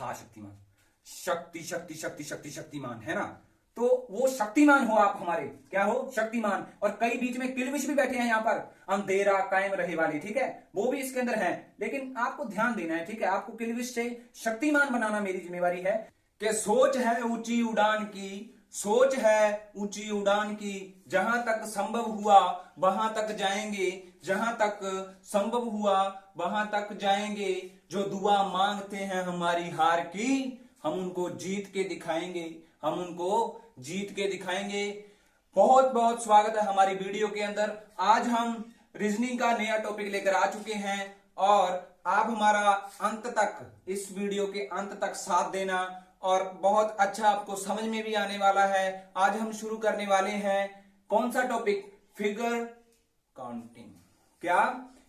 महाशक्तिमान, शक्ति शक्ति शक्ति शक्ति शक्तिमान, है ना। तो वो शक्तिमान हो आप हमारे, क्या हो, शक्तिमान। और कई बीच में किलबिश भी बैठे हैं यहाँ पर, अंधेरा कायम रहे वाले, ठीक है, वो भी इसके अंदर है। लेकिन आपको ध्यान देना है, ठीक है, आपको किलबिश से शक्तिमान बनाना मेरी जिम्मेवारी है। कि सोच है ऊंची उड़ान की, सोच है ऊंची उड़ान की, जहां तक संभव हुआ वहां तक जाएंगे, जहां तक संभव हुआ वहां तक जाएंगे। जो दुआ मांगते हैं हमारी हार की, हम उनको जीत के दिखाएंगे, हम उनको जीत के दिखाएंगे। बहुत बहुत स्वागत है हमारी वीडियो के अंदर। आज हम रीजनिंग का नया टॉपिक लेकर आ चुके हैं और आप हमारा अंत तक, इस वीडियो के अंत तक साथ देना और बहुत अच्छा आपको समझ में भी आने वाला है। आज हम शुरू करने वाले हैं कौन सा टॉपिक, फिगर काउंटिंग। क्या,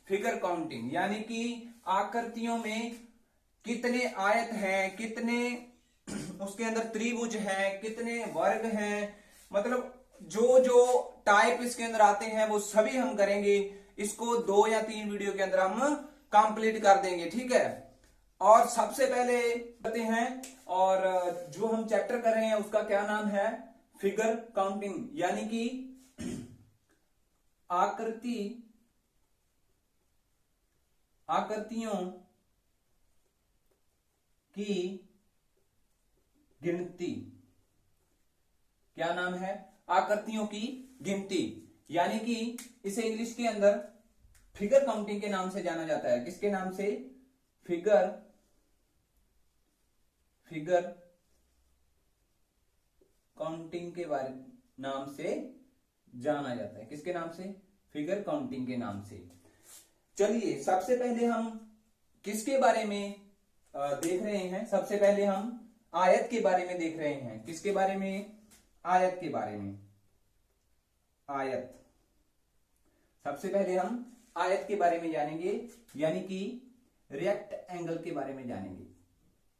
फिगर काउंटिंग, यानी कि आकृतियों में कितने आयत हैं, कितने उसके अंदर त्रिभुज हैं, कितने वर्ग हैं, मतलब जो जो टाइप इसके अंदर आते हैं वो सभी हम करेंगे। इसको 2 या 3 वीडियो के अंदर हम कंप्लीट कर देंगे, ठीक है। और सबसे पहले करते हैं, और जो हम चैप्टर कर रहे हैं उसका क्या नाम है, फिगर काउंटिंग, यानी कि आकृतियों की गिनती। क्या नाम है, आकृतियों की गिनती, यानी कि इसे इंग्लिश के अंदर फिगर काउंटिंग के नाम से जाना जाता है। किसके नाम से, फिगर काउंटिंग के बारे नाम से जाना जाता है। किसके नाम से, फिगर काउंटिंग के नाम से। चलिए सबसे पहले हम किसके बारे में देख रहे हैं, सबसे पहले हम आयत के बारे में देख रहे हैं। किसके बारे में, आयत के बारे में। आयत, सबसे पहले हम आयत के बारे में जानेंगे, यानी कि रेक्ट एंगल के बारे में जानेंगे।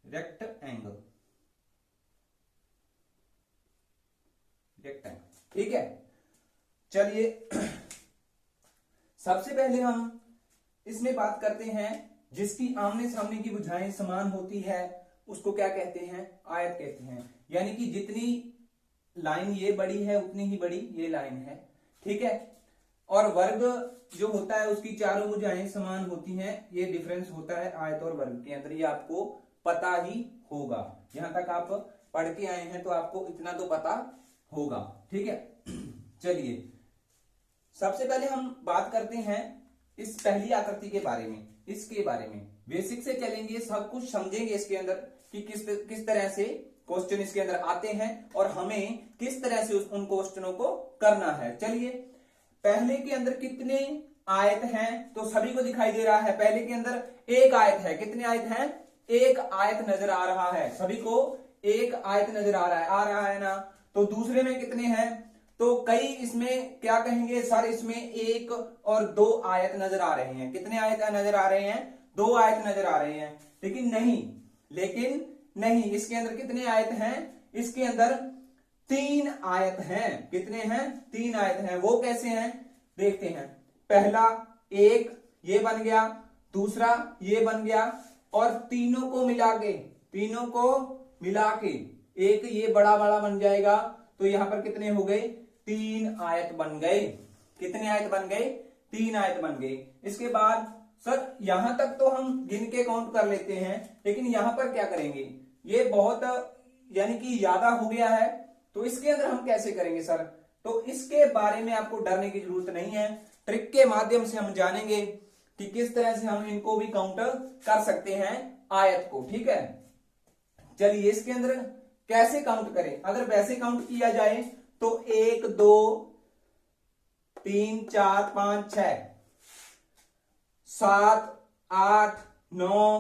रेक्ट एंगल, ठीक है। चलिए सबसे पहले हम इसमें बात करते हैं, जिसकी आमने सामने की भुजाएं समान होती है उसको क्या कहते हैं, आयत कहते हैं। यानी कि जितनी लाइन ये बड़ी है उतनी ही बड़ी ये लाइन है, ठीक है। और वर्ग जो होता है उसकी चारों भुजाएं समान होती हैं। ये डिफरेंस होता है आयत और वर्ग के अंदर, ये आपको पता ही होगा। यहां तक आप पढ़ के आए हैं तो आपको इतना तो पता होगा, ठीक है। चलिए सबसे पहले हम बात करते हैं इस पहली आकृति के बारे में, इसके बारे में बेसिक से चलेंगे, सब कुछ समझेंगे इसके अंदर कि किस तरह से क्वेश्चन इसके अंदर आते हैं और हमें किस तरह से उन क्वेश्चनों को करना है। चलिए पहले के अंदर कितने आयत हैं, तो सभी को दिखाई दे रहा है। पहले के अंदर एक आयत है, कितने आयत हैं, एक आयत नजर आ रहा है, सभी को एक आयत नजर आ रहा है ना। तो दूसरे में कितने हैं, तो कई इसमें क्या कहेंगे सर, इसमें 1 और 2 आयत नजर आ रहे हैं। कितने आयत नजर आ रहे हैं, 2 आयत नजर आ रहे हैं। लेकिन नहीं, इसके अंदर कितने आयत हैं, इसके अंदर 3 आयत हैं। कितने हैं, 3 आयत हैं। वो कैसे हैं देखते हैं। पहला एक ये बन गया, दूसरा ये बन गया, और तीनों को मिला के एक ये बड़ा बन जाएगा। तो यहां पर कितने हो गए, 3 आयत बन गए। कितने आयत बन गए, 3 आयत बन गए। इसके बाद सर यहां तक तो हम गिन के काउंट कर लेते हैं, लेकिन यहां पर क्या करेंगे, ये बहुत यानी कि ज्यादा हो गया है, तो इसके अंदर हम कैसे करेंगे सर। तो इसके बारे में आपको डरने की जरूरत नहीं है, ट्रिक के माध्यम से हम जानेंगे कि किस तरह से हम इनको भी काउंट कर सकते हैं आयत को, ठीक है। चलिए इसके अंदर कैसे काउंट करें। अगर वैसे काउंट किया जाए तो 1 2 3 4 5 6 7 8 9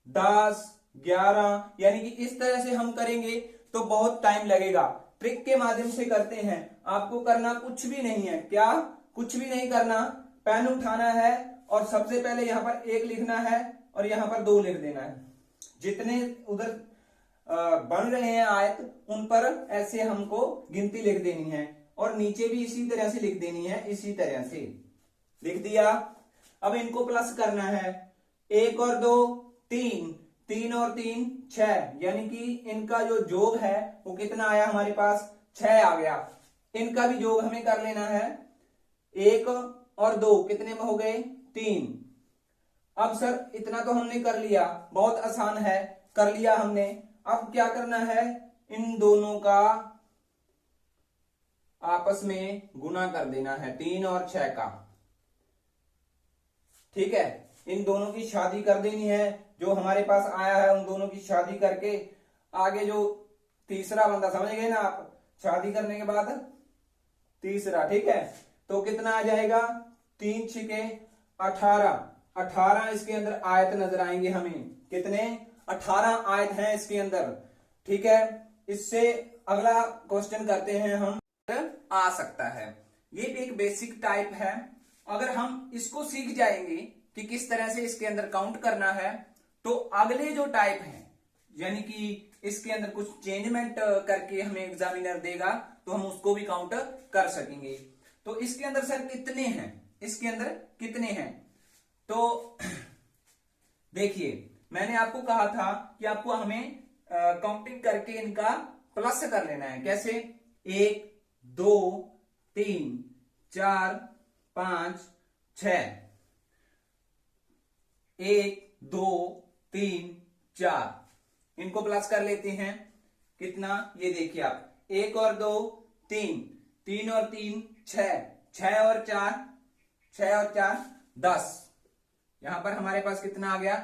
10 11, यानी कि इस तरह से हम करेंगे तो बहुत टाइम लगेगा। ट्रिक के माध्यम से करते हैं। आपको करना कुछ भी नहीं है, क्या, कुछ भी नहीं करना। पेन उठाना है और सबसे पहले यहां पर 1 लिखना है और यहां पर 2 लिख देना है। जितने उधर बन रहे हैं आयत उन पर ऐसे हमको गिनती लिख देनी है, और नीचे भी इसी तरह से लिख देनी है। इसी तरह से लिख दिया। अब इनको प्लस करना है, 1 और 2 3, 3 और 3 6, यानी कि इनका जो योग है वो कितना आया हमारे पास 6 आ गया। इनका भी योग हमें कर लेना है, 1 और 2 कितने में हो गए 3। अब सर इतना तो हमने कर लिया, बहुत आसान है, कर लिया हमने। अब क्या करना है, इन दोनों का आपस में गुना कर देना है, 3 और 6 का। ठीक है, इन दोनों की शादी कर देनी है, जो हमारे पास आया है उन दोनों की शादी करके आगे जो तीसरा बंदा, समझ गए ना आप, शादी करने के बाद तीसरा। ठीक है, तो कितना आ जाएगा 3 छिके 18, 18 इसके अंदर आयत नजर आएंगे हमें, कितने 18 आयत हैं इसके अंदर। ठीक है, इससे अगला क्वेश्चन करते हैं हम, आ सकता है। ये भी एक बेसिक टाइप है, अगर हम इसको सीख जाएंगे कि किस तरह से इसके अंदर काउंट करना है, तो अगले जो टाइप है, यानी कि इसके अंदर कुछ चेंजमेंट करके हमें एग्जामिनर देगा तो हम उसको भी काउंट कर सकेंगे। तो इसके अंदर सर कितने हैं, इसके अंदर कितने हैं, तो देखिए मैंने आपको कहा था कि आपको हमें काउंटिंग करके इनका प्लस कर लेना है। कैसे, 1 2 3 4 5 6, 1 2 3 4, इनको प्लस कर लेते हैं। कितना, ये देखिए आप, 1 और 2 3, 3 और 3 6, 6 और 4 6 और 4 10, यहां पर हमारे पास कितना आ गया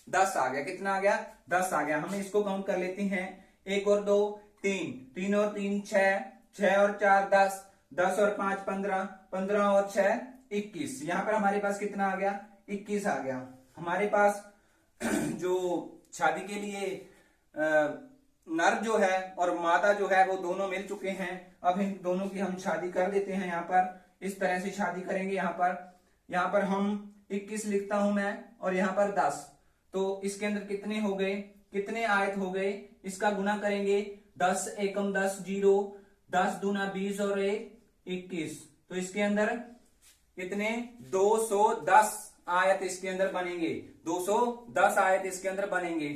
10 आ गया। कितना आ गया 10 आ गया। हमें इसको काउंट कर लेते हैं, 1 और 2 3, 3 और 3 6, 6 और 4 10, 10 और 5 15, 15 और 6 21, यहां पर हमारे पास कितना आ गया 21 आ गया। हमारे पास जो शादी के लिए नर जो है और मादा जो है वो दोनों मिल चुके हैं। अब इन दोनों की हम शादी कर देते हैं, यहाँ पर इस तरह से शादी करेंगे। यहाँ पर हम 21 लिखता हूं मैं, और यहाँ पर 10, तो इसके अंदर कितने हो गए, कितने आयत हो गए, इसका गुना करेंगे, 10 एकम 10 0, 10 दूना 20 और 1 21, तो इसके अंदर कितने 210 आयत इसके अंदर बनेंगे, 210 आयत इसके अंदर बनेंगे।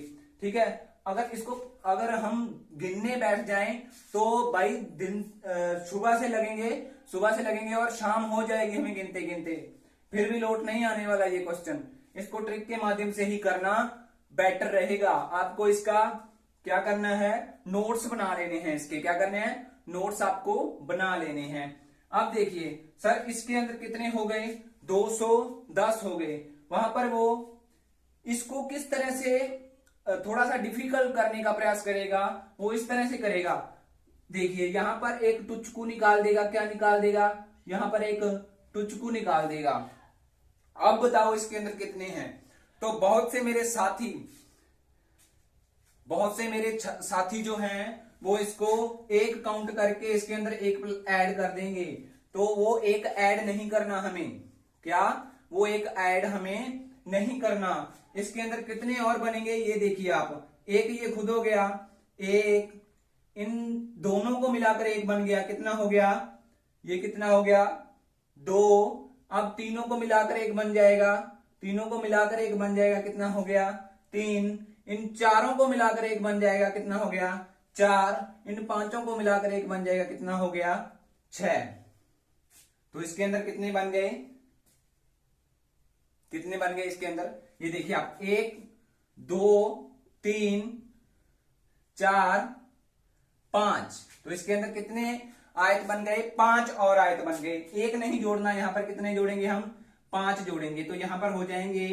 ठीक है, अगर हम गिनने बैठ जाएं तो भाई दिन सुबह से लगेंगे और शाम हो जाएगी हमें गिनते गिनते, फिर भी लौट नहीं आने वाला ये क्वेश्चन। इसको ट्रिक के माध्यम से ही करना बेटर रहेगा। आपको इसका क्या करना है, नोट्स बना लेने हैं इसके, क्या करने हैं, नोट्स आपको बना लेने हैं। अब देखिए सर इसके अंदर कितने हो गए 210 हो गए। वहां पर वो इसको किस तरह से थोड़ा सा डिफिकल्ट करने का प्रयास करेगा, वो इस तरह से करेगा। देखिए यहां पर एक टुचकू निकाल देगा, क्या निकाल देगा, यहां पर एक टुचकू निकाल देगा। अब बताओ इसके अंदर कितने हैं। तो बहुत से मेरे साथी जो हैं वो इसको एक काउंट करके इसके अंदर एक ऐड कर देंगे, तो वो एक ऐड नहीं करना हमें, क्या वो एक ऐड हमें नहीं करना। इसके अंदर कितने और बनेंगे ये देखिए आप, एक ये खुद हो गया, एक इन दोनों को मिलाकर एक बन गया, कितना हो गया, ये कितना हो गया 2, अब तीनों को मिलाकर एक बन जाएगा, कितना हो गया 3, इन चारों को मिलाकर एक बन जाएगा, कितना हो गया 4, इन पांचों को मिलाकर एक बन जाएगा, कितना हो गया 6। तो इसके अंदर कितने बन गए इसके अंदर, ये देखिए आप 1 2 3 4 5, तो इसके अंदर कितने आयत बन गए, 5 और आयत बन गए। एक नहीं जोड़ना, यहां पर कितने जोड़ेंगे हम 5 जोड़ेंगे, तो यहां पर हो जाएंगे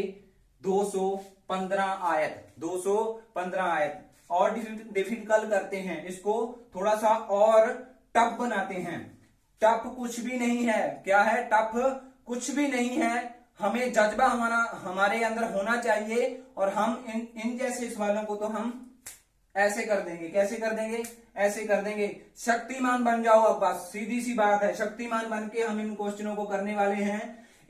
215 आयत। और डिफिकल्ट करते हैं इसको, थोड़ा सा और टफ बनाते हैं। टफ कुछ भी नहीं है, क्या है टफ कुछ भी नहीं है, हमें जज्बा हमारे अंदर होना चाहिए, और हम इन जैसे सवालों को तो हम ऐसे कर देंगे। कैसे कर देंगे, ऐसे कर देंगे, शक्तिमान बन जाओ। अब बस सीधी सी बात है, शक्तिमान बन के हम इन क्वेश्चनों को करने वाले हैं।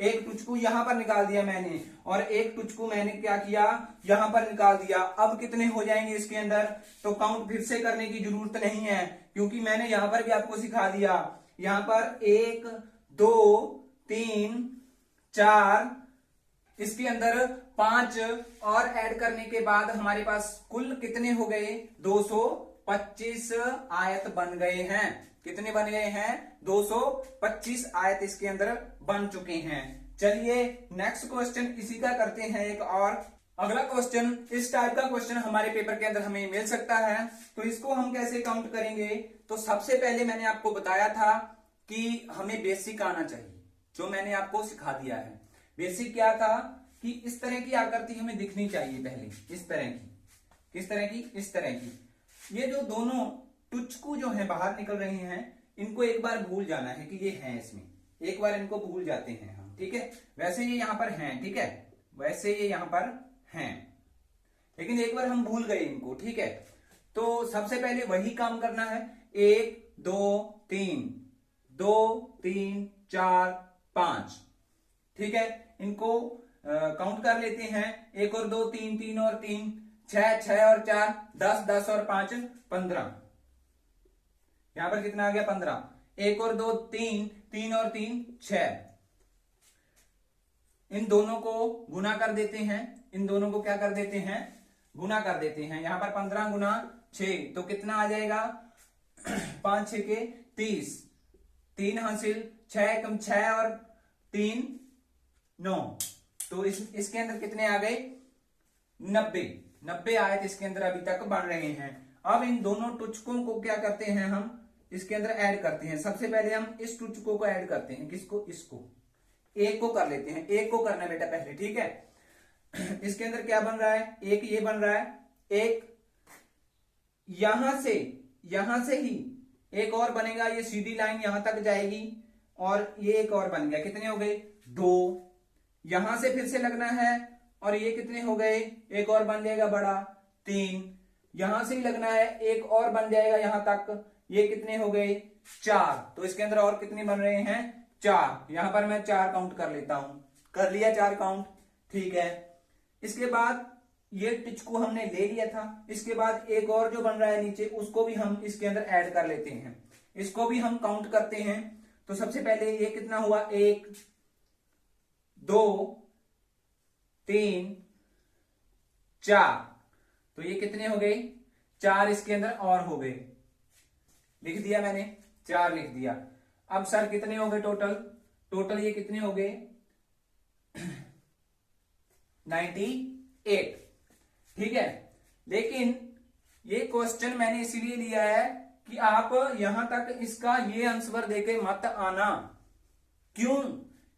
एक टुचकू यहां पर निकाल दिया मैंने, और एक टुचकू मैंने क्या किया, यहां पर निकाल दिया। अब कितने हो जाएंगे इसके अंदर, तो काउंट फिर से करने की जरूरत नहीं है, क्योंकि मैंने यहां पर भी आपको सिखा दिया। यहां पर 1 2 3 4, इसके अंदर 5 और ऐड करने के बाद हमारे पास कुल कितने हो गए? 225 आयत बन गए हैं। कितने बन गए हैं? 225 आयत इसके अंदर बन चुके हैं। चलिए नेक्स्ट क्वेश्चन इसी का करते हैं एक और। अगला क्वेश्चन, इस टाइप का क्वेश्चन हमारे पेपर के अंदर हमें मिल सकता है, तो इसको हम कैसे काउंट करेंगे? तो सबसे पहले मैंने आपको बताया था कि हमें बेसिक आना चाहिए, जो मैंने आपको सिखा दिया है। बेसिक क्या था कि इस तरह की आकृति हमें दिखनी चाहिए पहले, इस तरह की। किस तरह की? इस तरह की। ये जो दोनों टुचकू जो है बाहर निकल रहे हैं, इनको एक बार भूल जाना है कि ये हैं इसमें, एक बार इनको भूल जाते हैं हम, ठीक है। वैसे ये यहां पर हैं, ठीक है, वैसे ये यहां पर हैं, लेकिन एक बार हम भूल गए इनको, ठीक है। तो सबसे पहले वही काम करना है, 1 2 3, 2 3 4 5, ठीक है। इनको काउंट कर लेते हैं, 1 और 2 3, 3 और 3 6, 6 और 4 10, 10 और 5 15। यहां पर कितना आ गया? 15। 1 और 2 3, 3 और 3 6। इन दोनों को गुना कर देते हैं, इन दोनों को क्या कर देते हैं? गुना कर देते हैं। यहां पर 15 गुना 6 तो कितना आ जाएगा? 5 6 के 30, 3 हासिल, 6 कम 6 और 3 9। तो इसके अंदर कितने आ गए? 90 आयत इसके अंदर अभी तक बन रहे हैं। अब इन दोनों टुचकों को क्या करते हैं? हम इसके अंदर ऐड करते हैं। सबसे पहले हम इस टुचको को ऐड करते हैं। किसको? इसको। एक को कर लेते हैं, एक को करना बेटा पहले, ठीक है। इसके अंदर क्या बन रहा है? एक ये बन रहा है, एक यहां से ही एक और बनेगा, ये सीधी लाइन यहां तक जाएगी और ये एक और बन गया। कितने हो गए? 2। यहां से फिर से लगना है और ये कितने हो गए? एक और बन जाएगा बड़ा, 3। यहां से ही लगना है, एक और बन जाएगा यहां तक, ये कितने हो गए? 4। तो इसके अंदर और कितने बन रहे हैं? 4। यहां पर मैं 4 काउंट कर लेता हूं। कर लिया 4 काउंट, ठीक है। इसके बाद ये टिचकू हमने ले लिया था। इसके बाद एक और जो बन रहा है नीचे, उसको भी हम इसके अंदर ऐड कर लेते हैं। इसको भी हम काउंट करते हैं। तो सबसे पहले ये कितना हुआ? 1 2 3 4। तो ये कितने हो गए? 4 इसके अंदर और हो गए। लिख दिया मैंने, 4 लिख दिया। अब सर कितने हो गए टोटल? टोटल ये कितने हो गए? 98, ठीक है। लेकिन ये क्वेश्चन मैंने इसीलिए लिया है कि आप यहां तक इसका ये आंसर देके मत आना। क्यों?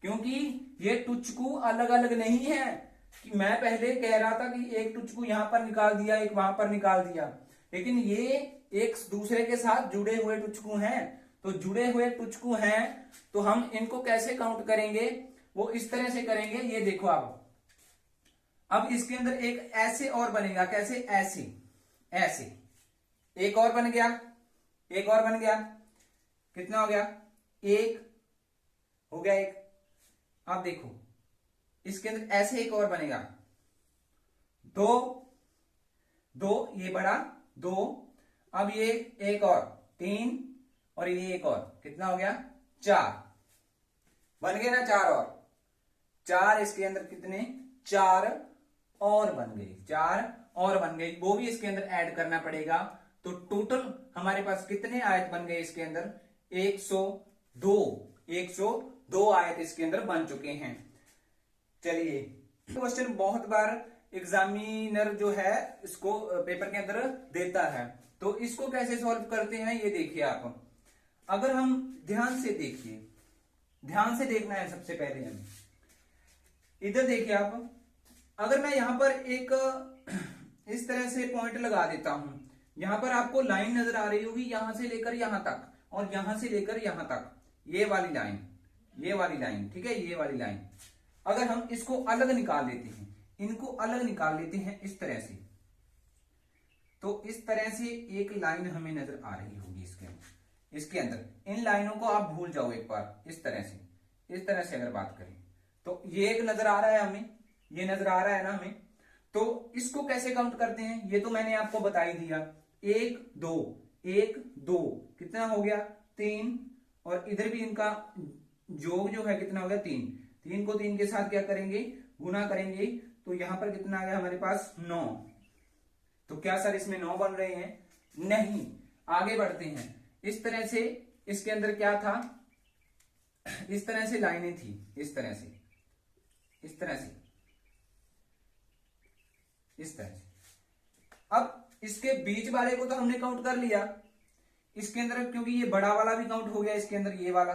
क्योंकि ये टुचकू अलग अलग नहीं है। कि मैं पहले कह रहा था कि एक टुचकू यहां पर निकाल दिया, एक वहां पर निकाल दिया, लेकिन ये एक दूसरे के साथ जुड़े हुए टुचकू हैं। तो जुड़े हुए टुचकू हैं तो हम इनको कैसे काउंट करेंगे? वो इस तरह से करेंगे, ये देखो आप। अब इसके अंदर एक ऐसे और बनेगा। कैसे? ऐसे, ऐसे। एक और बन गया, एक और बन गया। कितना हो गया? 1 हो गया, 1। अब देखो इसके अंदर ऐसे एक और बनेगा, 2 2, ये बड़ा 2। अब ये एक और 3 और ये एक और, कितना हो गया? 4 बन गए ना। 4 और 4 इसके अंदर कितने? 4 और बन गए, 4 और बन गई। वो भी इसके अंदर ऐड करना पड़ेगा। तो टोटल हमारे पास कितने आयत बन गए इसके अंदर? 102 आयत इसके अंदर बन चुके हैं। चलिए, क्वेश्चन बहुत बार एग्जामिनर जो है इसको पेपर के अंदर देता है, तो इसको कैसे सॉल्व करते हैं ये देखिए आप। अगर हम ध्यान से देखिए, ध्यान से देखना है सबसे पहले हमें। इधर देखिए आप, अगर मैं यहां पर एक इस तरह से पॉइंट लगा देता हूं, यहां पर आपको लाइन नजर आ रही होगी, यहां से लेकर यहां तक और यहां से लेकर यहां तक, ये वाली लाइन, ये वाली लाइन, ठीक है, ये वाली लाइन। अगर हम इसको अलग निकाल लेते हैं, इनको अलग निकाल लेते हैं इस तरह से, तो इस तरह से एक लाइन हमें नजर आ रही होगी इसके अंदर। इन लाइनों को आप भूल जाओ एक बार, इस तरह से अगर बात करें तो ये एक नजर आ रहा है हमें, ये नजर आ रहा है ना हमें। तो इसको कैसे काउंट करते हैं ये तो मैंने आपको बता ही दिया। 1 2 1 2 कितना हो गया? 3। और इधर भी इनका योग जो है कितना हो गया? 3। 3 को 3 के साथ क्या करेंगे? गुना करेंगे तो यहां पर कितना आ गया हमारे पास 9। तो क्या सर इसमें 9 बन रहे हैं? नहीं। आगे बढ़ते हैं। इस तरह से इसके अंदर क्या था, इस तरह से लाइनें थी, इस तरह से, इस तरह से, इस तरह से। अब इसके बीच वाले को तो हमने काउंट कर लिया इसके अंदर, क्योंकि ये बड़ा वाला भी काउंट हो गया इसके अंदर, ये वाला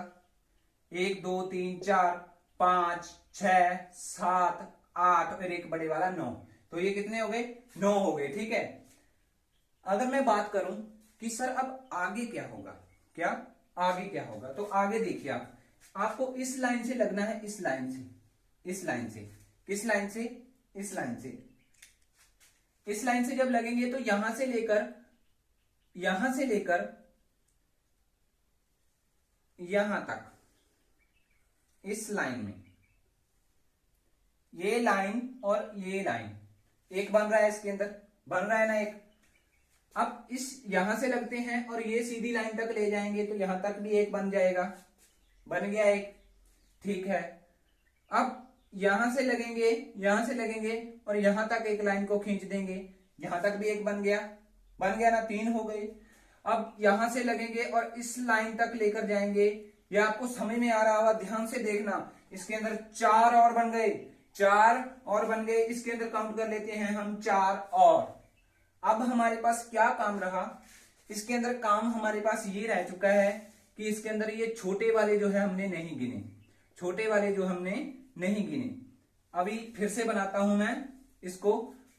1 2 3 4 5 6 7 8 और एक बड़े वाला 9। तो ये कितने हो गए? 9 हो गए। ठीक है। अगर मैं बात करूं कि सर अब आगे क्या होगा, क्या आगे क्या होगा, तो आगे देखिए आपको इस लाइन से लगना है, इस लाइन से, इस लाइन से, किस लाइन से? इस लाइन से। इस लाइन से जब लगेंगे तो यहां से लेकर यहां तक, इस लाइन में, ये लाइन और ये लाइन एक बन रहा है, इसके अंदर बन रहा है ना एक। अब इस यहां से लगते हैं और ये सीधी लाइन तक ले जाएंगे तो यहां तक भी एक बन जाएगा, बन गया एक। ठीक है। अब यहां से लगेंगे और यहां तक एक लाइन को खींच देंगे, यहां तक भी एक बन गया ना, 3 हो गए। अब यहां से लगेंगे और इस लाइन तक लेकर जाएंगे। ये आपको समझ में आ रहा होगा, ध्यान से देखना। इसके अंदर 4 और बन गए, 4 और बन गए। इसके अंदर काउंट कर लेते हैं हम 4 और। अब हमारे पास क्या काम रहा? इसके अंदर काम हमारे पास ये रह चुका है कि इसके अंदर ये छोटे वाले जो है हमने नहीं गिने, छोटे वाले जो हमने नहीं गिने। अभी फिर से बनाता हूं मैं इसको,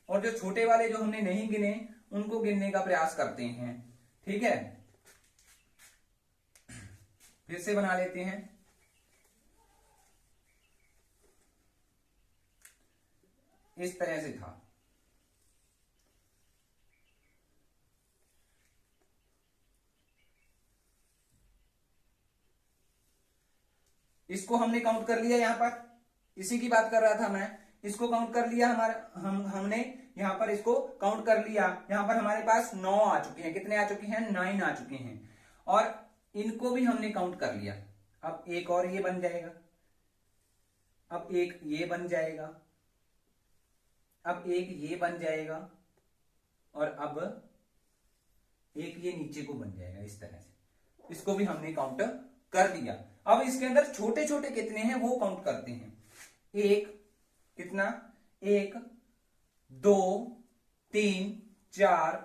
और जो छोटे वाले जो हमने नहीं गिने उनको गिनने का प्रयास करते हैं। ठीक है। फिर से बना लेते हैं। इस तरह से था। इसको हमने काउंट कर लिया, यहां पर इसी की बात कर रहा था मैं। इसको काउंट कर लिया हमने यहां पर इसको काउंट कर लिया। यहां पर हमारे पास 9 आ चुके हैं। कितने आ चुके हैं? 9 आ चुके हैं। और इनको भी हमने काउंट कर लिया। अब एक और ये बन जाएगा, अब एक ये बन जाएगा, अब एक ये बन जाएगा, और अब एक ये नीचे को बन जाएगा, इस तरह से। इसको भी हमने काउंट कर दिया। अब इसके अंदर छोटे छोटे कितने हैं वो काउंट करते हैं। एक, कितना? 1 2 3 4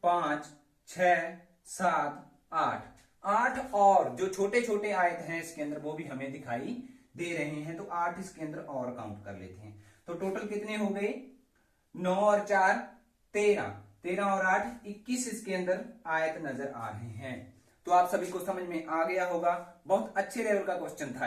5 6 7 8 8 और जो छोटे छोटे आयत हैं इसके अंदर वो भी हमें दिखाई दे रहे हैं। तो 8 इसके अंदर और काउंट कर लेते हैं। तो टोटल कितने हो गए? 9 और 4 13, 13 और 8 21 इसके अंदर आयत नजर आ रहे हैं। तो आप सभी को समझ में आ गया होगा। बहुत अच्छे लेवल का क्वेश्चन था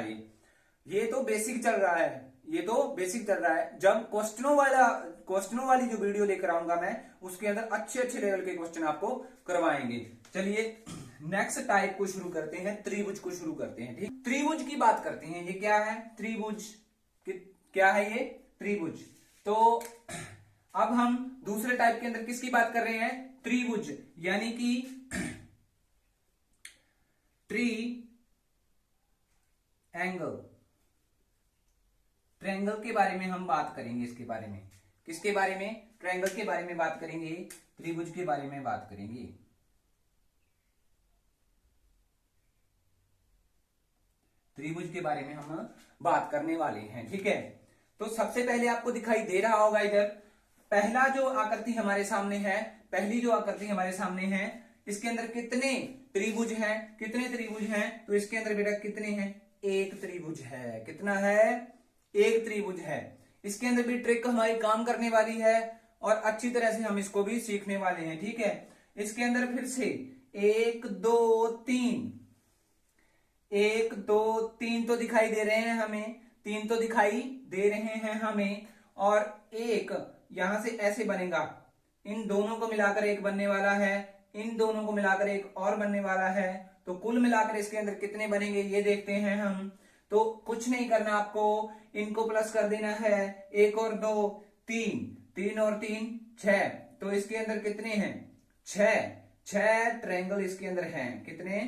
ये तो बेसिक चल रहा है, ये तो बेसिक चल रहा है। जब क्वेश्चनों वाली जो वीडियो लेकर आऊंगा मैं, उसके अंदर अच्छे अच्छे लेवल के क्वेश्चन आपको करवाएंगे। चलिए नेक्स्ट टाइप को शुरू करते हैं, त्रिभुज को शुरू करते हैं। ठीक, त्रिभुज की बात करते हैं। ये क्या है? त्रिभुज। क्या है ये? त्रिभुज। तो अब हम दूसरे टाइप के अंदर किसकी बात कर रहे हैं? त्रिभुज, यानी कि ट्रायंगल के बारे में हम बात करेंगे। इसके बारे में, किसके बारे में? ट्रायंगल के बारे में बात करेंगे, त्रिभुज के बारे में बात करेंगे। त्रिभुज के बारे में हम बात करने वाले हैं। ठीक है। तो सबसे पहले आपको दिखाई दे रहा होगा इधर पहला जो आकृति हमारे सामने है, पहली जो आकृति हमारे सामने है, इसके अंदर कितने त्रिभुज हैं? कितने त्रिभुज हैं? तो इसके अंदर बेटा कितने हैं? एक त्रिभुज है। कितना है? एक त्रिभुज है। इसके अंदर भी ट्रिक हमारी काम करने वाली है और अच्छी तरह से हम इसको भी सीखने वाले हैं। ठीक है। इसके अंदर फिर से 1 2 3, 1 2 3 तो दिखाई दे रहे हैं हमें, 3 तो दिखाई दे रहे हैं हमें, और एक यहां से ऐसे बनेगा। इन दोनों को मिलाकर एक बनने वाला है, इन दोनों को मिलाकर एक और बनने वाला है। तो कुल मिलाकर इसके अंदर कितने बनेंगे ये देखते हैं हम। तो कुछ नहीं करना आपको, इनको प्लस कर देना है। 1 और 2 3, 3 और 3 6। तो इसके अंदर कितने हैं? 6 ट्रायंगल इसके अंदर हैं। कितने?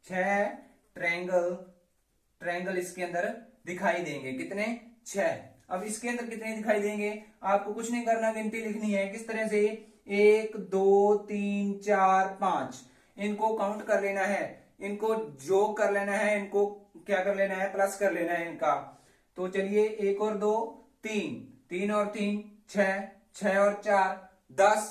6 ट्रायंगल इसके अंदर दिखाई देंगे। कितने? 6। अब इसके अंदर कितने दिखाई देंगे, आपको कुछ नहीं करना, गिनती लिखनी है। किस तरह से, 1 2 3 4 5, इनको काउंट कर लेना है, इनको जोड़ कर लेना है, इनको क्या कर लेना है, प्लस कर लेना है इनका। तो चलिए 1 और 2 3, 3 और 3 6, 6 और 4 10,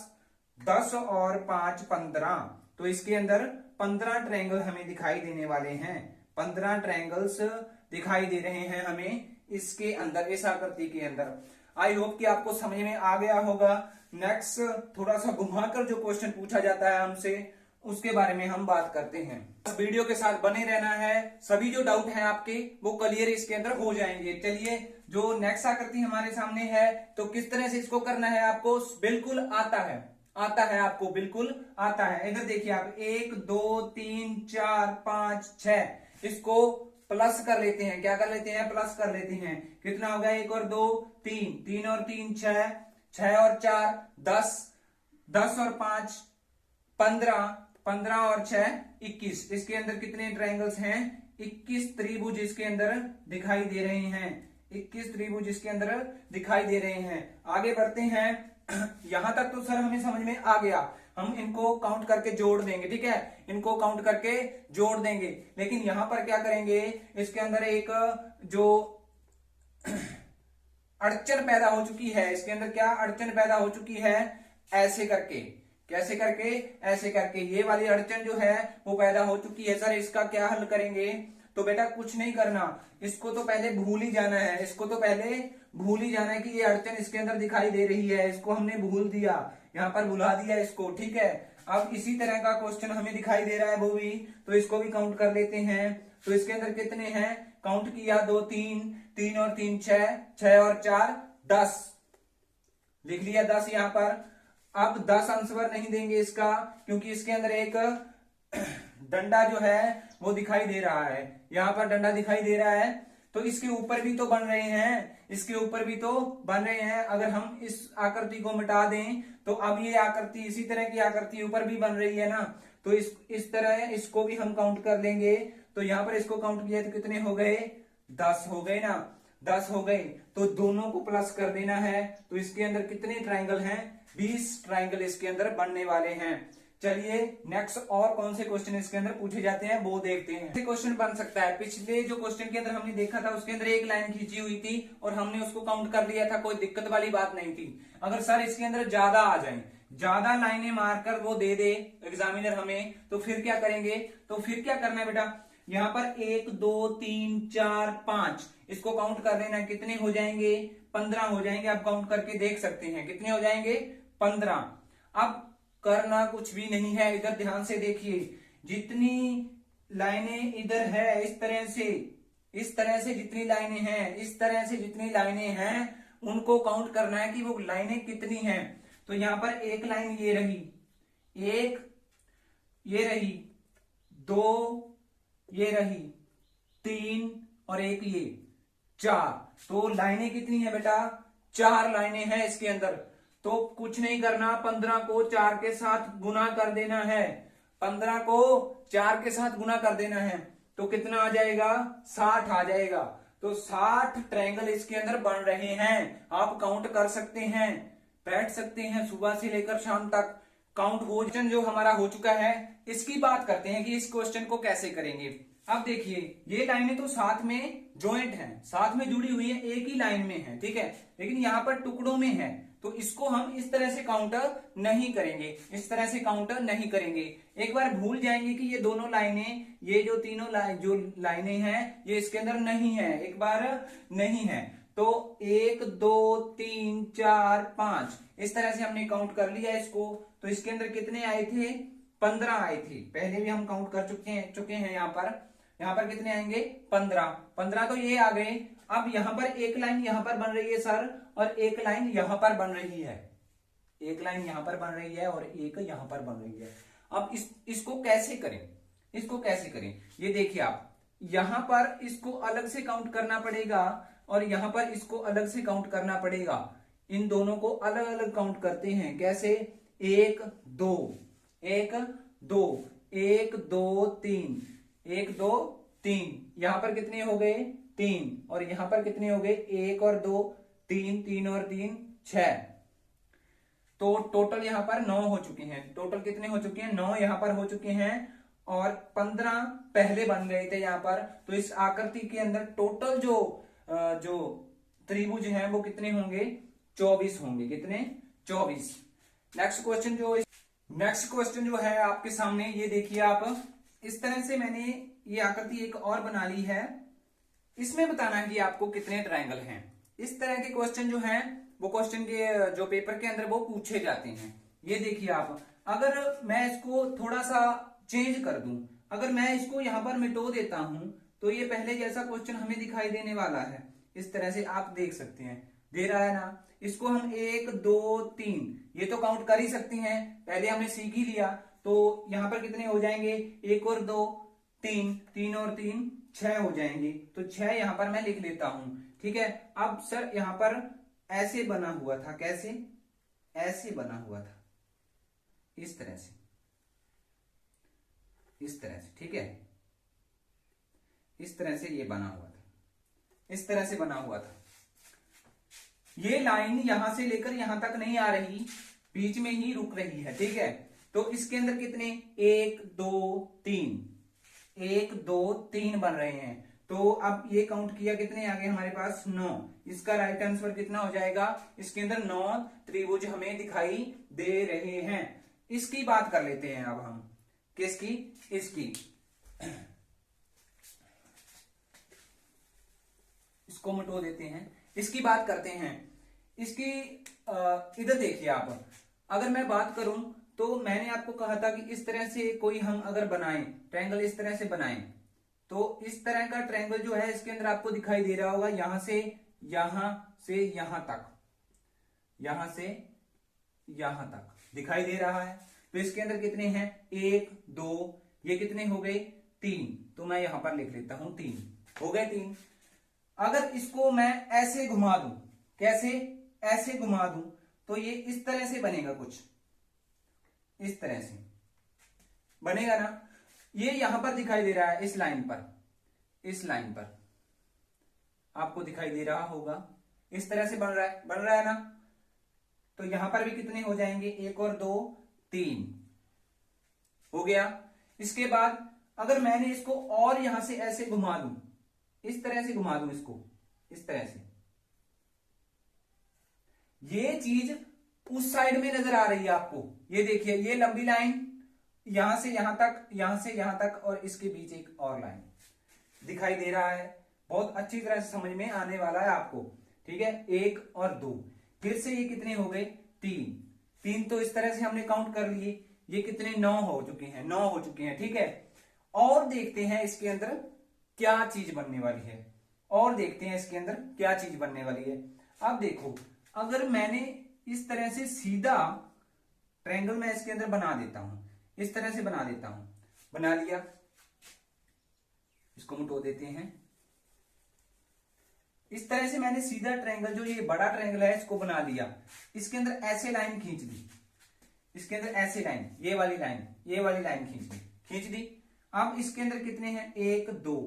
10 और 5 15। तो इसके अंदर 15 ट्रायंगल हमें दिखाई देने वाले हैं, 15 ट्रायंगल्स दिखाई दे रहे हैं हमें इसके अंदर, इस आकृति के अंदर। आई होप कि आपको समझ में आ गया होगा। नेक्स्ट थोड़ा सा घुमाकर जो क्वेश्चन पूछा जाता है हमसे, उसके बारे में हम बात करते हैं। इस वीडियो के साथ बने रहना है, सभी जो डाउट हैं आपके वो क्लियर इसके अंदर हो जाएंगे। चलिए, जो नेक्स्ट आकृति हमारे सामने है, तो किस तरह से इसको करना है आपको बिल्कुल आता है, आता है आपको बिल्कुल आता है। इधर देखिए आप, 1 2 3 4 5 6, इसको प्लस कर लेते हैं, क्या कर लेते हैं, प्लस कर लेते हैं। कितना होगा, 1 और 2 3, 3 और 3 6, 6 और 4 10, 10 और 5 15, 15 और 6 21। इसके अंदर कितने ट्रायंगल्स हैं, 21 त्रिभुज इसके अंदर दिखाई दे रहे हैं, 21 त्रिभुज इसके अंदर दिखाई दे रहे हैं। आगे बढ़ते हैं। यहां तक तो सर हमें समझ में आ गया, हम इनको काउंट करके जोड़ देंगे, ठीक है, इनको काउंट करके जोड़ देंगे। लेकिन यहां पर क्या करेंगे, इसके अंदर एक जो अड़चन पैदा हो चुकी है, इसके अंदर क्या अड़चन पैदा हो चुकी है, ऐसे करके, कैसे करके, ऐसे करके ये वाली अड़चन जो है वो पैदा हो चुकी है। सर इसका क्या हल करेंगे, तो बेटा कुछ नहीं करना, इसको तो पहले भूल ही जाना है, इसको तो पहले भूल ही जाना है कि ये अड़चन इसके अंदर दिखाई दे रही है, इसको हमने भूल दिया, यहाँ पर भुला दिया इसको, ठीक है। अब इसी तरह का क्वेश्चन हमें दिखाई दे रहा है वो भी, तो इसको भी काउंट कर लेते हैं। तो इसके अंदर कितने हैं, काउंट किया, 2 3, 3 और 3 6, 6 और 4 10, लिख लिया 10 यहां पर। अब 10 आंसर नहीं देंगे इसका, क्योंकि इसके अंदर एक डंडा जो है वो दिखाई दे रहा है, यहां पर डंडा दिखाई दे रहा है, तो इसके ऊपर भी तो बन रहे हैं, इसके ऊपर भी तो बन रहे हैं। अगर हम इस आकृति को मिटा दें तो अब ये आकृति, इसी तरह की आकृति ऊपर भी बन रही है ना, तो इस तरह इसको भी हम काउंट कर लेंगे। तो यहां पर इसको काउंट किया तो कितने हो गए, 10 हो गए ना, 10 हो गए। तो दोनों को प्लस कर देना है। तो इसके अंदर कितने ट्राइंगल हैं, 20 ट्राइंगल इसके अंदर बनने वाले हैं। चलिए नेक्स्ट और कौन से क्वेश्चन इसके अंदर पूछे जाते हैं वो देखते हैं। क्वेश्चन बन सकता है, पिछले जो क्वेश्चन के अंदर हमने देखा था उसके अंदर एक लाइन खींची हुई थी और हमने उसको काउंट कर लिया था, कोई दिक्कत वाली बात नहीं थी। अगर सर इसके अंदर ज्यादा आ जाए, ज्यादा लाइनें मारकर वो दे दे एग्जामिनर हमें, तो फिर क्या करेंगे, तो फिर क्या करना है बेटा, यहाँ पर 1 2 3 4 5 इसको काउंट कर लेना, कितने हो जाएंगे, 15 हो जाएंगे। आप काउंट करके देख सकते हैं कितने हो जाएंगे, 15। अब करना कुछ भी नहीं है, इधर ध्यान से देखिए, जितनी लाइनें इधर है इस तरह से जितनी लाइनें हैं, इस तरह से जितनी लाइनें हैं उनको काउंट करना है कि वो लाइनें कितनी हैं। तो यहां पर एक लाइन ये रही, एक ये रही, 2 ये रही, 3 और एक ये 4। तो लाइनें कितनी है बेटा, 4 लाइनें हैं इसके अंदर। तो कुछ नहीं करना, 15 को 4 के साथ गुना कर देना है, 15 को 4 के साथ गुना कर देना है, तो कितना आ जाएगा, 60 आ जाएगा। तो 60 ट्रायंगल इसके अंदर बन रहे हैं। आप काउंट कर सकते हैं, बैठ सकते हैं सुबह से लेकर शाम तक, काउंट हो। जो हमारा हो चुका है, इसकी बात करते हैं कि इस क्वेश्चन को कैसे करेंगे। अब देखिए, ये लाइनें तो साथ में ज्वाइंट हैं, साथ में जुड़ी हुई है, एक ही लाइन में है, ठीक है, लेकिन यहाँ पर टुकड़ों में है, तो इसको हम इस तरह से काउंटर नहीं करेंगे, इस तरह से काउंटर नहीं करेंगे। एक बार भूल जाएंगे कि ये दोनों लाइनें, ये जो तीनों जो लाइनें हैं ये इसके अंदर नहीं है, एक बार नहीं है। तो 1 2 3 4 5 इस तरह से हमने काउंट कर लिया इसको। तो इसके अंदर कितने आए थे, 15 आए थे, पहले भी हम काउंट कर चुके हैं। यहाँ पर कितने आएंगे, 15 तो ये आ गए। अब यहाँ पर एक लाइन यहाँ पर बन रही है सर, और एक लाइन यहाँ पर बन रही है, एक लाइन यहाँ पर बन रही है और एक यहाँ पर बन रही है। अब इसको कैसे करें, इसको कैसे करें, ये देखिए आप, यहाँ पर इसको अलग से काउंट करना पड़ेगा और यहाँ पर इसको अलग से काउंट करना पड़ेगा। इन दोनों को अलग अलग काउंट करते हैं, कैसे, 1 2 1 2 1 2 3 1 2 3, यहां पर कितने हो गए, 3, और यहां पर कितने हो गए, 1 और 2 3, 3 और 3 6। तो टोटल यहां पर 9 हो चुके हैं। टोटल कितने हो चुके हैं? 9 यहां पर हो चुके हैं और 15 पहले बन गए थे यहां पर। तो इस आकृति के अंदर टोटल जो त्रिभुज हैं वो कितने होंगे? 24 होंगे। कितने? 24। नेक्स्ट क्वेश्चन जो है आपके सामने, ये देखिए आप, इस तरह से मैंने ये आकृति एक और बना ली है। इसमें बताना है कि आपको कितने ट्रायंगल हैं। इस तरह के क्वेश्चन जो हैं वो क्वेश्चन के जो पेपर के अंदर वो पूछे जाते हैं। ये देखिए आप, अगर मैं इसको थोड़ा सा चेंज कर दूं, अगर मैं इसको यहां पर मिटो देता हूं, तो ये पहले जैसा क्वेश्चन हमें दिखाई देने वाला है। इस तरह से आप देख सकते हैं, दे रहा है ना। इसको हम 1 2 3 ये तो काउंट कर ही सकते हैं, पहले हमने सीख ही लिया। तो यहां पर कितने हो जाएंगे? 1 और 2 3, 3 और 3 6 हो जाएंगे। तो 6 यहां पर मैं लिख लेता हूं। ठीक है। अब सर यहां पर ऐसे बना हुआ था, कैसे? ऐसे बना हुआ था, इस तरह से, इस तरह से। ठीक है, इस तरह से ये बना हुआ था, इस तरह से बना हुआ था। ये लाइन यहां से लेकर यहां तक नहीं आ रही, बीच में ही रुक रही है। ठीक है। तो इसके अंदर कितने? 1 2 3, 1 2 3 बन रहे हैं। तो अब ये काउंट किया, कितने आ गए हमारे पास? 9। इसका राइट आंसर कितना हो जाएगा? इसके अंदर 9 त्रिभुज हमें दिखाई दे रहे हैं। इसकी बात कर लेते हैं अब हम। किसकी? इसकी। इसको मिटो देते हैं, इसकी बात करते हैं। इसकी इधर देखिए आप, अगर मैं बात करूं तो मैंने आपको कहा था कि इस तरह से कोई हम अगर बनाएं ट्रायंगल, इस तरह से बनाएं, तो इस तरह का ट्रायंगल जो है इसके अंदर आपको दिखाई दे रहा होगा, यहां से यहां तक, यहां से यहां तक दिखाई दे रहा है। तो इसके अंदर कितने हैं? 1 2, ये कितने हो गए? 3। तो मैं यहां पर लिख लेता हूं 3 हो गए। 3। अगर इसको मैं ऐसे घुमा दूं, कैसे? ऐसे घुमा दूं तो ये इस तरह से बनेगा, कुछ इस तरह से बनेगा ना। ये यहां पर दिखाई दे रहा है, इस लाइन पर, इस लाइन पर आपको दिखाई दे रहा होगा, इस तरह से बन रहा है ना। तो यहां पर भी कितने हो जाएंगे? 1 और 2 3 हो गया। इसके बाद अगर मैंने इसको और यहां से ऐसे घुमा दूं, इस तरह से घुमा दूं इसको, इस तरह से, ये चीज उस साइड में नजर आ रही है आपको। ये देखिए, ये लंबी लाइन यहां से यहां तक, यहां से यहां तक, और इसके बीच एक और लाइन दिखाई दे रहा है। बहुत अच्छी तरह से समझ में आने वाला है आपको। ठीक है। 1 और 2, फिर से ये कितने हो गए? 3। 3 तो इस तरह से हमने काउंट कर लिए। ये कितने? 9 हो चुके हैं, 9 हो चुके हैं। ठीक है। और देखते हैं इसके अंदर क्या चीज बनने वाली है, और देखते हैं इसके अंदर क्या चीज बनने वाली है। अब देखो, अगर मैंने इस तरह से सीधा ट्रायंगल मैं इसके अंदर बना देता हूं, इस तरह से बना देता हूं, बना लिया, इसको मिटो देते हैं। इस तरह से मैंने सीधा ट्रायंगल, जो ये बड़ा ट्रायंगल है, इसको बना लिया। इसके अंदर ऐसे लाइन खींच दी, इसके अंदर ऐसे लाइन, ये वाली लाइन खींच दी। अब इसके अंदर कितने हैं? 1 2।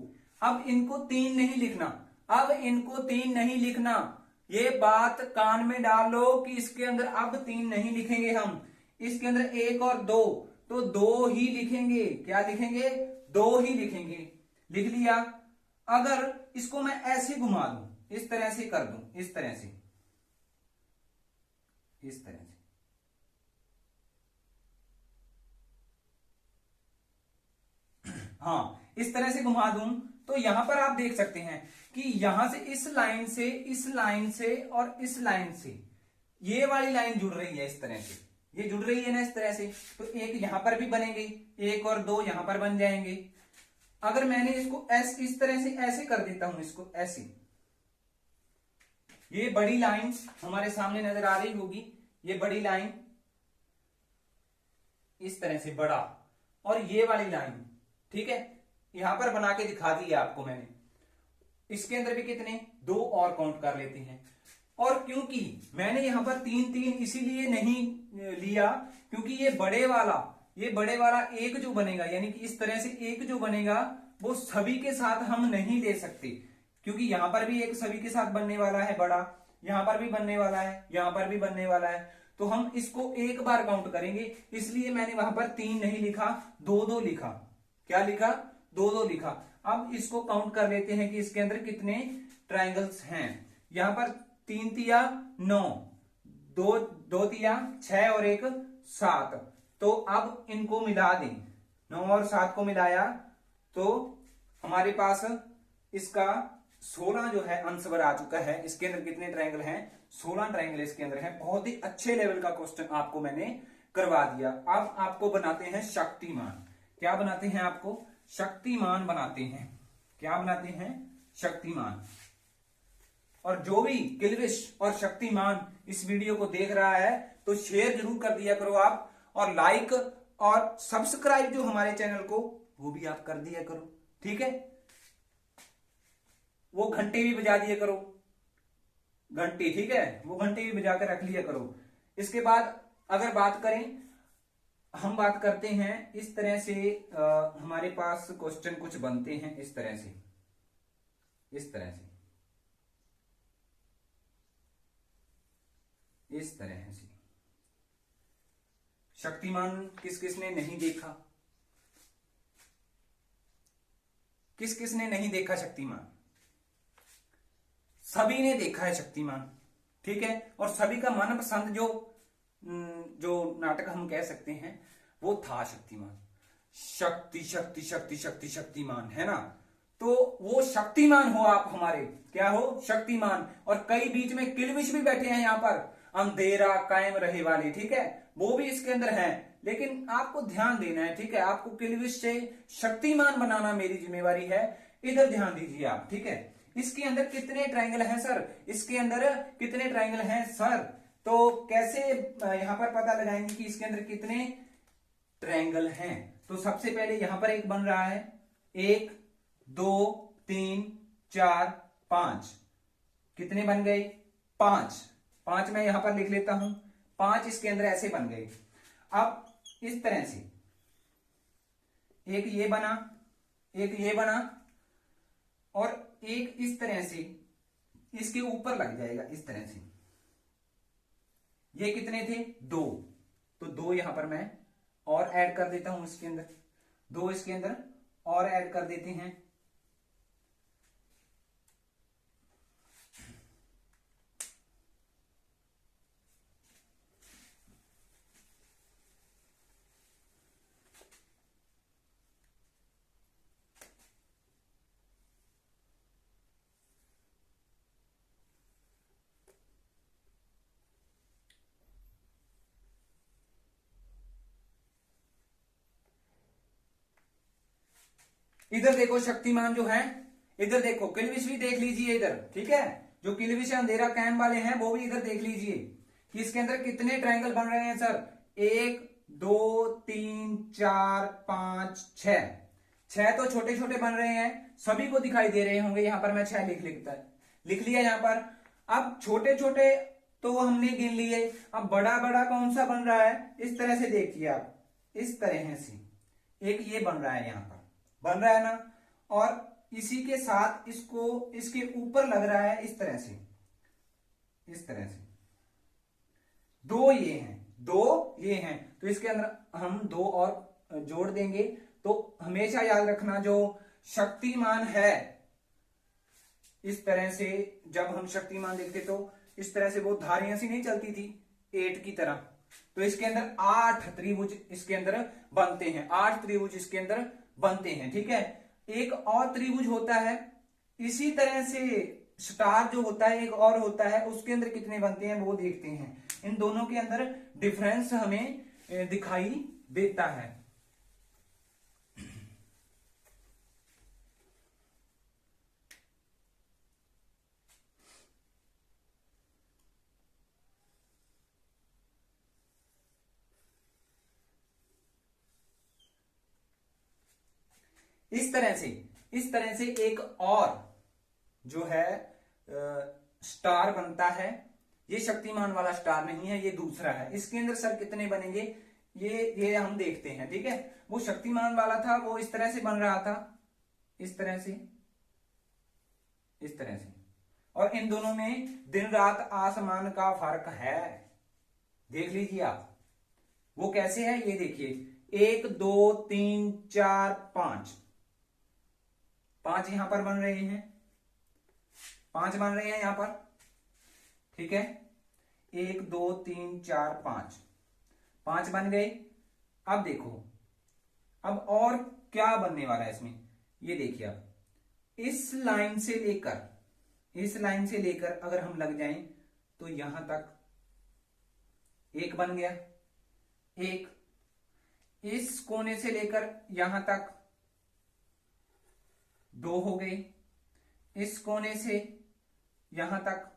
अब इनको 3 नहीं लिखना, अब इनको 3 नहीं लिखना। ये बात कान में डाल लो कि इसके अंदर अब 3 नहीं लिखेंगे हम। इसके अंदर 1 और 2, तो 2 ही लिखेंगे। क्या लिखेंगे? 2 ही लिखेंगे। लिख लिया। अगर इसको मैं ऐसे घुमा दूं, इस तरह से कर दूं, इस तरह से, इस तरह से, हाँ, इस तरह से घुमा दूं, तो यहां पर आप देख सकते हैं कि यहां से इस लाइन से, इस लाइन से और इस लाइन से ये वाली लाइन जुड़ रही है, इस तरह से ये जुड़ रही है ना, इस तरह से। तो एक यहां पर भी बनेंगे, 1 और 2 यहां पर बन जाएंगे। अगर मैंने इसको इस तरह से ऐसे कर देता हूं, इसको ऐसे, ये बड़ी लाइन हमारे सामने नजर आ रही होगी, ये बड़ी लाइन इस तरह से बड़ा, और ये वाली लाइन, ठीक है, यहां पर बना के दिखा दी है आपको मैंने। इसके अंदर भी कितने? 2 और काउंट कर लेते हैं। और क्योंकि मैंने यहां पर 3 3 इसीलिए नहीं लिया, क्योंकि ये बड़े वाला एक जो बनेगा, यानी कि इस तरह से एक जो बनेगा, वो सभी के साथ हम नहीं ले सकते, क्योंकि यहां पर भी एक सभी के साथ बनने वाला है बड़ा, यहां पर भी बनने वाला है, यहां पर भी बनने वाला है। तो हम इसको एक बार काउंट करेंगे, इसलिए मैंने वहां पर 3 नहीं लिखा, 2-2 लिखा। क्या लिखा? 2-2 लिखा। अब इसको काउंट कर लेते हैं कि इसके अंदर कितने ट्राइंगल्स हैं। यहां पर 3 तिया 9, 2 तिया 6 और 1 7। तो अब इनको मिला दें, 9 और 7 को मिलाया तो हमारे पास इसका 16 जो है आंसर आ चुका है। इसके अंदर कितने ट्रायंगल हैं? 16 ट्रायंगल इसके अंदर हैं। बहुत ही अच्छे लेवल का क्वेश्चन आपको मैंने करवा दिया। अब आपको बनाते हैं शक्तिमान। क्या बनाते हैं? आपको शक्तिमान बनाते हैं। क्या बनाते हैं? शक्तिमान। और जो भी किल्विश और शक्तिमान इस वीडियो को देख रहा है तो शेयर जरूर कर दिया करो आप, और लाइक और सब्सक्राइब जो हमारे चैनल को, वो भी आप कर दिया करो। ठीक है? वो घंटी भी बजा दिया करो, घंटी। ठीक है? वो घंटी भी बजा कर रख लिया करो। इसके बाद अगर बात करें, हम बात करते हैं इस तरह से, हमारे पास क्वेश्चन कुछ बनते हैं इस तरह से, इस तरह से, इस तरह से। शक्तिमान किस किसने नहीं देखा? किस किसने नहीं देखा शक्तिमान? सभी ने देखा है शक्तिमान। ठीक है? और सभी का मनपसंद जो नाटक हम कह सकते हैं वो था शक्तिमान। शक्ति शक्ति शक्ति शक्ति शक्तिमान, है ना? तो वो शक्तिमान हो आप हमारे। क्या हो? शक्तिमान। और कई बीच में किल्विश भी बैठे हैं यहां पर, अंधेरा कायम रहे वाले। ठीक है? वो भी इसके अंदर है, लेकिन आपको ध्यान देना है। ठीक है? आपको किल्विश से शक्तिमान बनाना मेरी जिम्मेवारी है। इधर ध्यान दीजिए आप। ठीक है? इसके अंदर कितने ट्रायंगल हैं सर? इसके अंदर कितने ट्रायंगल हैं सर? तो कैसे यहां पर पता लगाएंगे कि इसके अंदर कितने ट्रायंगल हैं? तो सबसे पहले यहां पर एक बन रहा है, 1 2 3 4 5। कितने बन गए? 5। 5 मैं यहां पर लिख लेता हूं। 5 इसके अंदर ऐसे बन गए। अब इस तरह से एक ये बना, एक ये बना, और एक इस तरह से इसके ऊपर लग जाएगा इस तरह से। ये कितने थे? 2। तो 2 यहां पर मैं और ऐड कर देता हूं इसके अंदर, 2 इसके अंदर और ऐड कर देते हैं। इधर देखो शक्तिमान जो है, इधर देखो, किल्विश भी देख लीजिए इधर। ठीक है? जो किल्विश अंधेरा कैम वाले हैं वो भी इधर देख लीजिए कि इसके अंदर कितने ट्रायंगल बन रहे हैं सर। 1 2 3 4 5 6। 6 तो छोटे छोटे बन रहे हैं, सभी को दिखाई दे रहे होंगे। यहां पर मैं 6 लिख लिया यहां पर। अब छोटे छोटे तो हमने गिन लिए, अब बड़ा बड़ा कौन सा बन रहा है? इस तरह से देखिए आप, इस तरह से एक ये बन रहा है, यहां पर बन रहा है ना, और इसी के साथ इसको इसके ऊपर लग रहा है इस तरह से, इस तरह से। 2 ये हैं, 2 ये हैं, तो इसके अंदर हम 2 और जोड़ देंगे। तो हमेशा याद रखना, जो शक्तिमान है, इस तरह से जब हम शक्तिमान देखते तो इस तरह से वो धारियां सी नहीं चलती थी 8 की तरह। तो इसके अंदर 8 त्रिभुज इसके अंदर बनते हैं, 8 त्रिभुज इसके अंदर बनते हैं। ठीक है? एक और त्रिभुज होता है इसी तरह से, स्टार जो होता है एक और होता है, उसके अंदर कितने बनते हैं वो देखते हैं। इन दोनों के अंदर डिफरेंस हमें दिखाई देता है। इस तरह से एक और जो है स्टार बनता है। ये शक्तिमान वाला स्टार नहीं है, ये दूसरा है। इसके अंदर सर कितने बनेंगे ये हम देखते हैं। ठीक है? वो शक्तिमान वाला था, वो इस तरह से बन रहा था, इस तरह से, इस तरह से। और इन दोनों में दिन रात आसमान का फर्क है। देख लीजिए आप, वो कैसे है ये देखिए। 1 2 3 4 5, 5 यहां पर बन रहे हैं, 5 बन रहे हैं यहां पर, ठीक है। 1 2 3 4 5 बन गए। अब देखो, अब और क्या बनने वाला है इसमें, ये देखिए। अब इस लाइन से लेकर अगर हम लग जाएं तो यहां तक 1 बन गया, 1। इस कोने से लेकर यहां तक 2 हो गए, इस कोने से यहां तक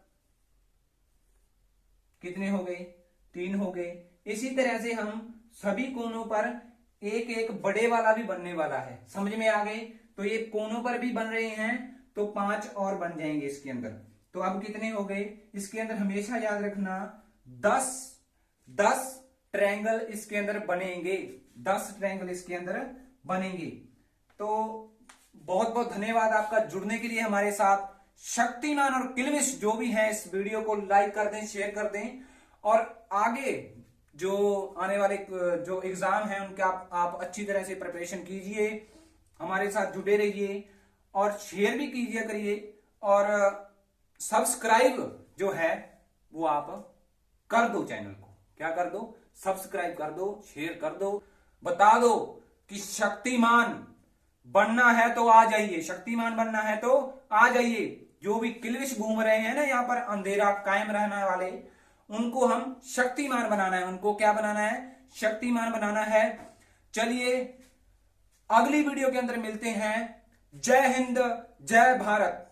कितने हो गए, 3 हो गए। इसी तरह से हम सभी कोनों पर एक एक बड़े वाला भी बनने वाला है, समझ में आ गए। तो ये कोनों पर भी बन रहे हैं, तो 5 और बन जाएंगे इसके अंदर। तो अब कितने हो गए इसके अंदर, हमेशा याद रखना 10 ट्रायंगल इसके अंदर बनेंगे, 10 ट्रायंगल इसके अंदर बनेंगे। तो बहुत बहुत धन्यवाद आपका जुड़ने के लिए हमारे साथ। शक्तिमान और किल्विश जो भी है, इस वीडियो को लाइक कर दें, शेयर कर दें, और आगे जो आने वाले जो एग्जाम है उनके आप अच्छी तरह से प्रिपरेशन कीजिए, हमारे साथ जुड़े रहिए और शेयर भी कीजिए करिए। और सब्सक्राइब जो है वो आप कर दो, चैनल को क्या कर दो, सब्सक्राइब कर दो, शेयर कर दो, बता दो कि शक्तिमान बनना है तो आ जाइए, शक्तिमान बनना है तो आ जाइए। जो भी किल्विश घूम रहे हैं ना यहाँ पर अंधेरा कायम रहने वाले, उनको हम शक्तिमान बनाना है। उनको क्या बनाना है, शक्तिमान बनाना है। चलिए अगली वीडियो के अंदर मिलते हैं। जय हिंद, जय भारत।